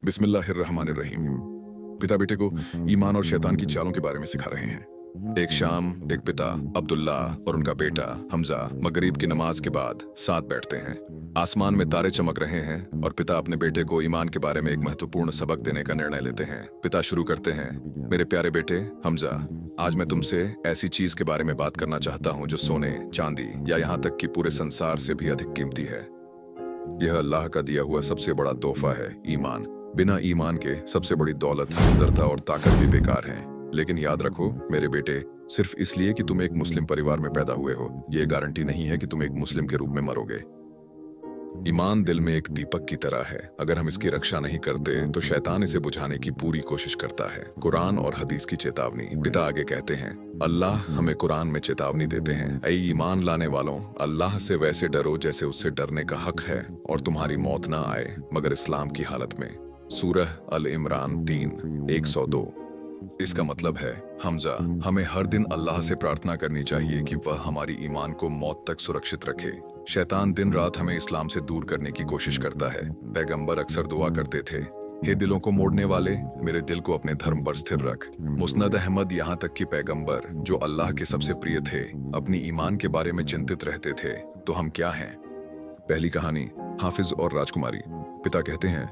बिस्मिल्लाहिर्रहमानिर्रहीम। पिता बेटे को ईमान और शैतान की चालों के बारे में सिखा रहे हैं। एक शाम एक पिता अब्दुल्ला और उनका बेटा हमजा मगरिब की नमाज के बाद साथ बैठते हैं। आसमान में तारे चमक रहे हैं और पिता अपने बेटे को ईमान के बारे में एक महत्वपूर्ण सबक देने का निर्णय लेते हैं। पिता शुरू करते हैं, मेरे प्यारे बेटे हमजा, आज मैं तुमसे ऐसी चीज के बारे में बात करना चाहता हूँ जो सोने, चांदी या यहाँ तक कि पूरे संसार से भी अधिक कीमती है। यह अल्लाह का दिया हुआ सबसे बड़ा तोहफा है, ईमान। बिना ईमान के सबसे बड़ी दौलत, सुंदरता और ताकत भी बेकार हैं। लेकिन याद रखो मेरे बेटे, सिर्फ इसलिए कि तुम एक मुस्लिम परिवार में पैदा हुए हो, ये गारंटी नहीं है कि तुम एक मुस्लिम के रूप में मरोगे। ईमान दिल में एक दीपक की तरह है। अगर हम इसकी रक्षा नहीं करते तो शैतान इसे बुझाने की पूरी कोशिश करता है। कुरान और हदीस की चेतावनी। पिता आगे कहते हैं, अल्लाह हमें कुरान में चेतावनी देते हैं, ऐ ईमान लाने वालों, अल्लाह से वैसे डरो जैसे उससे डरने का हक है और तुम्हारी मौत ना आए मगर इस्लाम की हालत में। सूरह अल इमरान 3:102। इसका मतलब है हमजा, हमें हर दिन अल्लाह से प्रार्थना करनी चाहिए कि वह हमारी ईमान को मौत तक सुरक्षित रखे। शैतान दिन रात हमें इस्लाम से दूर करने की कोशिश करता है। पैगंबर अक्सर दुआ करते थे, हे दिलों को मोड़ने वाले, मेरे दिल को अपने धर्म पर स्थिर रख। मुस्नद अहमद यहाँ तक कि पैगंबर जो अल्लाह के सबसे प्रिय थे, अपनी ईमान के बारे में चिंतित रहते थे। तो हम क्या हैं? पहली कहानी, हाफिज और राजकुमारी। पिता कहते हैं,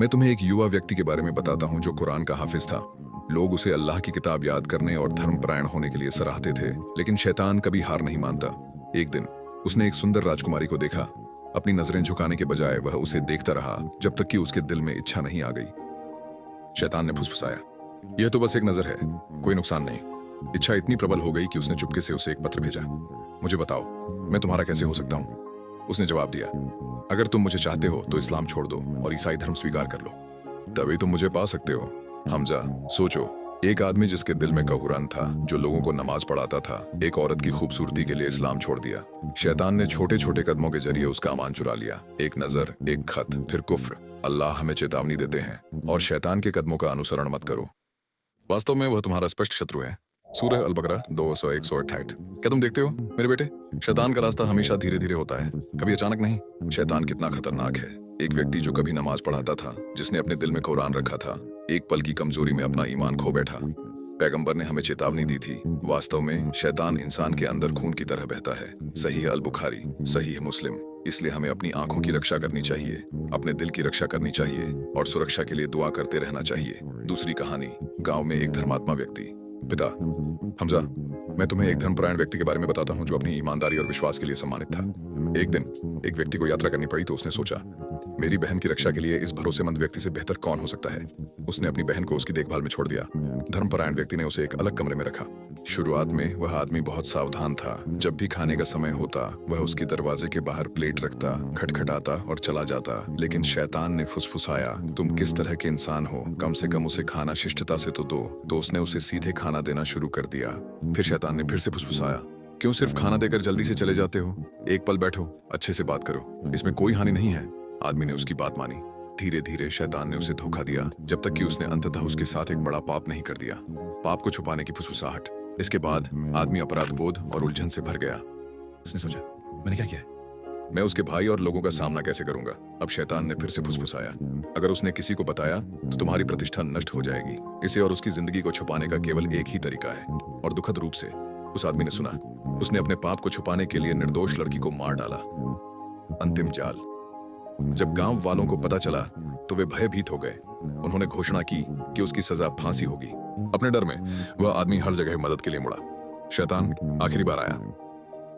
मैं तुम्हें एक युवा व्यक्ति के बारे में बताता हूँ जो कुरान का हाफिज था। लोग उसे अल्लाह की किताब याद करने और धर्मपरायण होने के लिए सराहते थे, लेकिन शैतान कभी हार नहीं मानता। एक दिन उसने एक सुंदर राजकुमारी को देखा। अपनी नजरें झुकाने के बजाय वह उसे देखता रहा जब तक कि उसके दिल में इच्छा नहीं आ गई। शैतान ने फुसफुसाया, यह तो बस एक नजर है, कोई नुकसान नहीं। इच्छा इतनी प्रबल हो गई कि उसने चुपके से उसे एक पत्र भेजा। मुझे बताओ, मैं तुम्हारा कैसे हो सकता हूँ? उसने जवाब दिया, अगर तुम मुझे चाहते हो तो इस्लाम छोड़ दो और ईसाई धर्म स्वीकार कर लो, तभी तुम मुझे पा सकते हो। हमजा, सोचो, एक आदमी जिसके दिल में कहुरान था, जो लोगों को नमाज पढ़ाता था, एक औरत की खूबसूरती के लिए इस्लाम छोड़ दिया। शैतान ने छोटे छोटे कदमों के जरिए उसका अमान चुरा लिया। एक नजर, एक खत, फिर कुफ्र। अल्लाह हमें चेतावनी देते हैं, और शैतान के कदमों का अनुसरण मत करो, वास्तव में वह तुम्हारा स्पष्ट शत्रु है। सूरह अल बकरा 200-168। क्या तुम देखते हो मेरे बेटे, शैतान का रास्ता हमेशा धीरे धीरे होता है, कभी अचानक नहीं। शैतान कितना खतरनाक है। एक व्यक्ति जो कभी नमाज पढ़ाता था, जिसने अपने दिल में कुरान रखा था, एक पल की कमजोरी में अपना ईमान खो बैठा। पैगंबर ने हमें चेतावनी दी थी। वास्तव में शैतान इंसान के अंदर खून की तरह बहता है। सही अल बुखारी, सही मुस्लिम। इसलिए हमें अपनी आंखों की रक्षा करनी चाहिए, अपने दिल की रक्षा करनी चाहिए और सुरक्षा के लिए दुआ करते रहना चाहिए। दूसरी कहानी, गांव में एक धर्मात्मा व्यक्ति। पिता हमजा, मैं तुम्हें एक धर्मपरायण व्यक्ति के बारे में बताता हूँ जो अपनी ईमानदारी और विश्वास के लिए सम्मानित था। एक दिन एक व्यक्ति को यात्रा करनी पड़ी तो उसने सोचा, मेरी बहन की रक्षा के लिए इस भरोसेमंद व्यक्ति से बेहतर कौन हो सकता है। उसने अपनी बहन को उसकी देखभाल में छोड़ दिया। धर्मपरायण व्यक्ति ने उसे एक अलग कमरे में रखा। शुरुआत में वह आदमी बहुत सावधान था। जब भी खाने का समय होता, वह उसकी दरवाजे के बाहर प्लेट रखता, खटखटाता और चला जाता। लेकिन शैतान ने फुसफुसाया, तुम किस तरह के इंसान हो, कम से कम उसे खाना शिष्टता से तो दो। तो उसने उसे सीधे खाना देना शुरू कर दिया। फिर शैतान ने फिर से फुसफुसाया, क्यों सिर्फ खाना देकर जल्दी से चले जाते हो? एक पल बैठो, अच्छे से बात करो, इसमें कोई हानि नहीं है। आदमी ने उसकी बात मानी। धीरे धीरे शैतान ने उसे धोखा दिया, जब तक कि उसने अंततः उसके साथ एक बड़ा पाप नहीं कर दिया, पाप को छुपाने की फुसफुसाहट। इसके बाद आदमी अपराध बोध और उलझन से भर गया। उसने सोचा, मैंने क्या किया? मैं उसके भाई और लोगों का सामना कैसे करूंगा? अब शैतान ने फिर से फुसफुसाया, अगर उसने किसी को बताया तो तुम्हारी प्रतिष्ठा नष्ट हो जाएगी। इसे और उसकी जिंदगी को छुपाने का केवल एक ही तरीका है। और दुखद रूप से उस आदमी ने सुना, उसने अपने पाप को छुपाने के लिए निर्दोष लड़की को मार डाला। अंतिम जाल। जब गांव वालों को पता चला तो वे भयभीत हो गए। उन्होंने घोषणा की कि उसकी सजा फांसी होगी। अपने डर में वह आदमी हर जगह मदद के लिए मुड़ा। शैतान आखिरी बार आया,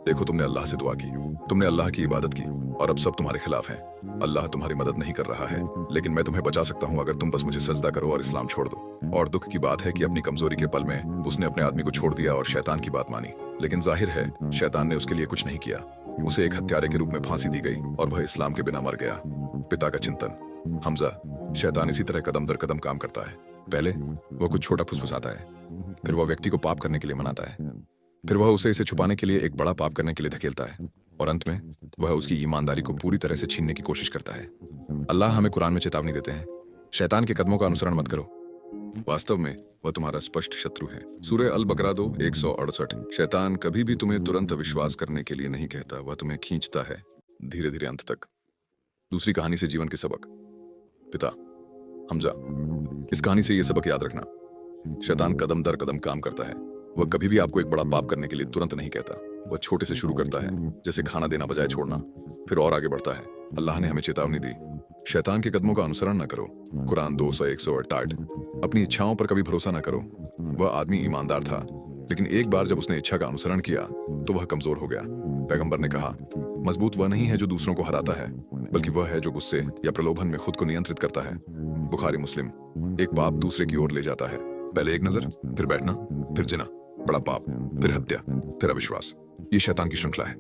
देखो तुमने अल्लाह से दुआ की, तुमने अल्लाह की इबादत की और अब सब तुम्हारे खिलाफ हैं। अल्लाह तुम्हारी मदद नहीं कर रहा है, लेकिन मैं तुम्हें बचा सकता हूँ अगर तुम बस मुझे सजदा करो और इस्लाम छोड़ दो। और दुख की बात है कि अपनी कमजोरी के पल में उसने अपने आदमी को छोड़ दिया और शैतान की बात मानी। लेकिन जाहिर है शैतान ने उसके लिए कुछ नहीं किया। उसे एक हत्यारे के रूप में फांसी दी गई और वह इस्लाम के बिना मर गया। पिता का चिंतन। हमजा, शैतान इसी तरह कदम दर कदम काम करता है। पहले वह कुछ छोटा फुसफुसाता है, फिर वह व्यक्ति को पाप करने के लिए मनाता है, फिर वह उसे इसे छुपाने के लिए एक बड़ा पाप करने के लिए धकेलता है, और अंत में वह उसकी ईमानदारी को पूरी तरह से छीनने की कोशिश करता है। अल्लाह हमें कुरान में चेतावनी देते हैं, शैतान के कदमों का अनुसरण मत करो, वास्तव में वह तुम्हारा स्पष्ट शत्रु है। सूरह अल बकरा 2:168। शैतान कभी भी तुम्हें तुरंत विश्वास करने के लिए नहीं कहता, वह तुम्हें खींचता है धीरे धीरे अंत तक। दूसरी कहानी से जीवन के सबक। पिता हमजा। इस कहानी से ये सबक याद रखना, शैतान कदम दर कदम काम करता है। वह कभी भी आपको एक बड़ा पाप करने के लिए तुरंत नहीं कहता। वह छोटे से शुरू करता है, जैसे खाना देना बजाय छोड़ना, फिर और आगे बढ़ता है। अल्लाह ने हमें चेतावनी दी, शैतान के कदमों का अनुसरण न करो। कुरान 200-168। अपनी इच्छाओं पर कभी भरोसा न करो। वह आदमी ईमानदार था, लेकिन एक बार जब उसने इच्छा का अनुसरण किया तो वह कमजोर हो गया। पैगंबर ने कहा, मजबूत वह नहीं है जो दूसरों को हराता है, बल्कि वह है जो गुस्से या प्रलोभन में खुद को नियंत्रित करता है। बुखारी मुस्लिम। एक पाप दूसरे की ओर ले जाता है। पहले एक नजर, फिर बैठना, फिर जिना, बड़ा पाप, फिर हत्या, फिर अविश्वास। ये शैतान की श्रृंखला है।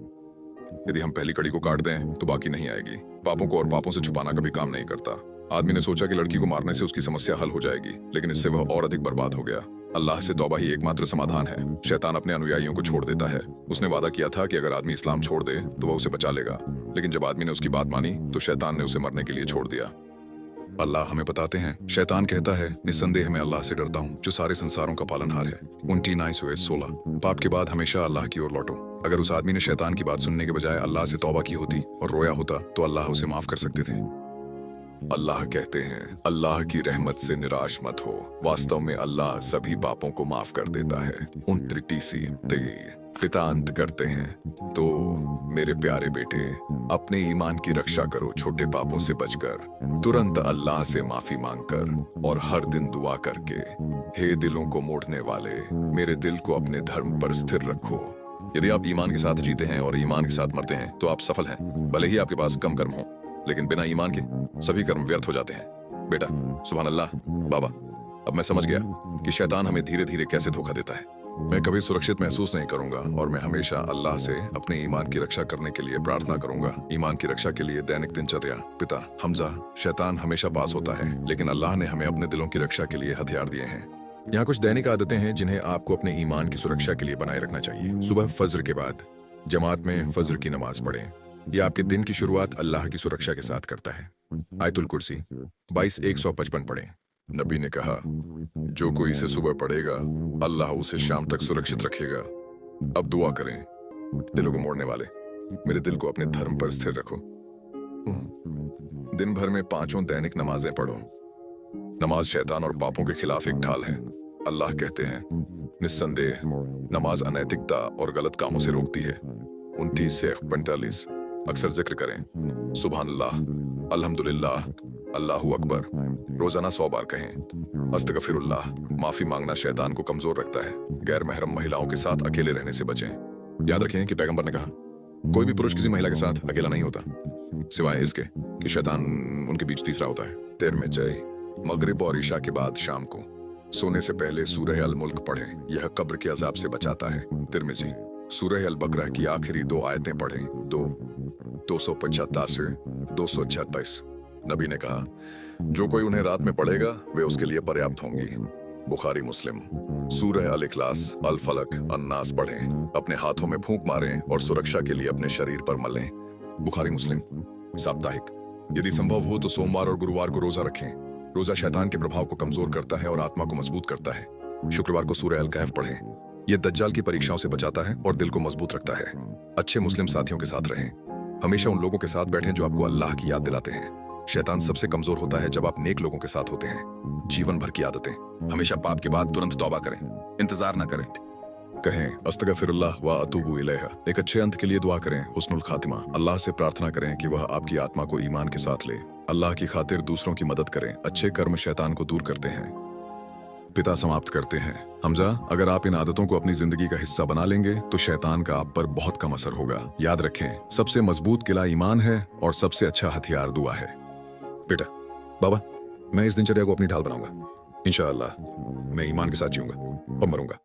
यदि हम पहली कड़ी को काट दें तो बाकी नहीं आएगी। पापों को और पापों से छुपाना कभी काम नहीं करता। आदमी ने सोचा कि लड़की को मारने से उसकी समस्या हल हो जाएगी, लेकिन इससे वह और अधिक बर्बाद हो गया। अल्लाह से तौबा ही एकमात्र समाधान है। शैतान अपने अनुयायियों को छोड़ देता है। उसने वादा किया था कि अगर आदमी इस्लाम छोड़ दे तो वह उसे बचा लेगा, लेकिन जब आदमी ने उसकी बात मानी तो शैतान ने उसे मरने के लिए छोड़ दिया। अल्लाह हमें बताते हैं, शैतान कहता है, निस्संदेह मैं अल्लाह से डरता हूँ जो सारे संसारों का पालनहार है। 29:16। पाप के बाद हमेशा अल्लाह की ओर लौटो। अगर उस आदमी ने शैतान की बात सुनने के बजाय अल्लाह से तौबा की होती और रोया होता तो अल्लाह उसे माफ कर सकते थे। अल्लाह कहते हैं, अल्लाह की रहमत से निराश मत हो, वास्तव में अल्लाह सभी पापों को माफ कर देता है। 29:23। पिता अंत करते हैं, तो मेरे प्यारे बेटे, अपने ईमान की रक्षा करो, छोटे पापों से बचकर, तुरंत अल्लाह से माफी मांगकर और हर दिन दुआ करके। हे दिलों को मोड़ने वाले, मेरे दिल को अपने धर्म पर स्थिर रखो। यदि आप ईमान के साथ जीते हैं और ईमान के साथ मरते हैं तो आप सफल हैं। भले ही आपके पास कम कर्म हो, लेकिन बिना ईमान के सभी कर्म व्यर्थ हो जाते हैं। बेटा, सुभान अल्लाह। बाबा, अब मैं समझ गया कि शैतान हमें धीरे धीरे कैसे धोखा देता है। मैं कभी सुरक्षित महसूस नहीं करूंगा और मैं हमेशा अल्लाह से अपने ईमान की रक्षा करने के लिए प्रार्थना करूंगा। ईमान की रक्षा के लिए दैनिक दिनचर्या। पिता हमजा। शैतान हमेशा पास होता है, लेकिन अल्लाह ने हमें अपने दिलों की रक्षा के लिए हथियार दिए हैं। यहाँ कुछ दैनिक आदतें हैं जिन्हें आपको अपने ईमान की सुरक्षा के लिए बनाए रखना चाहिए। सुबह फज्र के बाद जमात में फज्र की नमाज पढ़ें। यह आपके दिन की शुरुआत अल्लाह की सुरक्षा के साथ करता है। आयतुल कुर्सी 22:155 पढ़ें। नबी ने कहा, जो कोई इसे सुबह पढ़ेगा अल्लाह उसे शाम तक सुरक्षित रखेगा। अब दुआ करें। दिलों को मोड़ने वाले, मेरे दिल को अपने धर्म पर स्थिर रखो। दिन भर में 5 दैनिक नमाजें पढ़ो। नमाज शैतान और पापों के खिलाफ एक ढाल है। अल्लाह कहते हैं, निस्संदेह नमाज अनैतिकता और गलत कामों से रोकती है। 29:45। अक्सर जिक्र करें, सुभान अल्लाह, अल्हम्दुलिल्लाह, अल्लाहु अकबर। रोजाना 100 बार कहें। अस्तगफिरुल्लाह। माफी मांगना शैतान को कमजोर रखता है। गैर महरम महिलाओं के साथ अकेले रहने से बचें। याद रखें कि पैगंबर ने कहा, कोई भी पुरुष किसी महिला के साथ अकेला नहीं होता, सिवाय इसके कि शैतान उनके बीच तीसरा होता है। 13 मगरिब और ईशा के बाद शाम को सोने से पहले सूरह अल मुल्क पढ़ें। यह कब्र के अजाब से बचाता है। तिर्मिज़ी। सूरह अल बकरा की आखिरी 2 आयतें पढ़ें। 275 से 236। नबी ने कहा, जो कोई उन्हें रात में पढ़ेगा वे उसके लिए पर्याप्त होंगी। बुखारी मुस्लिम। सूरह अल इखलास, अल फलक, अन्नास पढ़ें। अपने हाथों में फूंक मारें और सुरक्षा के लिए अपने शरीर पर मलें। बुखारी मुस्लिम। साप्ताहिक। यदि संभव हो तो सोमवार और गुरुवार को रोजा रखें। रोजा शैतान के प्रभाव को कमजोर करता है और आत्मा को मजबूत करता है। शुक्रवार को सूरह अल कहफ पढ़ें। यह दज्जाल की परीक्षाओं से बचाता है और दिल को मजबूत रखता है। अच्छे मुस्लिम साथियों के साथ रहें। हमेशा उन लोगों के साथ बैठें जो आपको अल्लाह की याद दिलाते हैं। शैतान सबसे कमजोर होता है जब आप नेक लोगों के साथ होते हैं। जीवन भर की आदतें। हमेशा पाप के बाद तुरंत तौबा करें, इंतजार न करें। कहें, अस्तगफिरुल्लाह व अतूबु इलैह। एक अच्छे अंत के लिए दुआ करें, हुस्नुल खातिमा। अल्लाह से प्रार्थना करें कि वह आपकी आत्मा को ईमान के साथ ले। अल्लाह की खातिर दूसरों की मदद करें। अच्छे कर्म शैतान को दूर करते हैं। पिता समाप्त करते हैं, हमजा, अगर आप इन आदतों को अपनी जिंदगी का हिस्सा बना लेंगे तो शैतान का आप पर बहुत कम असर होगा। याद रखें, सबसे मजबूत किला ईमान है और सबसे अच्छा हथियार दुआ है। बेटा, बाबा, मैं इस दिनचर्या को अपनी ढाल बनाऊंगा। इंशाअल्लाह मैं ईमान के साथ जीऊंगा और मरूंगा।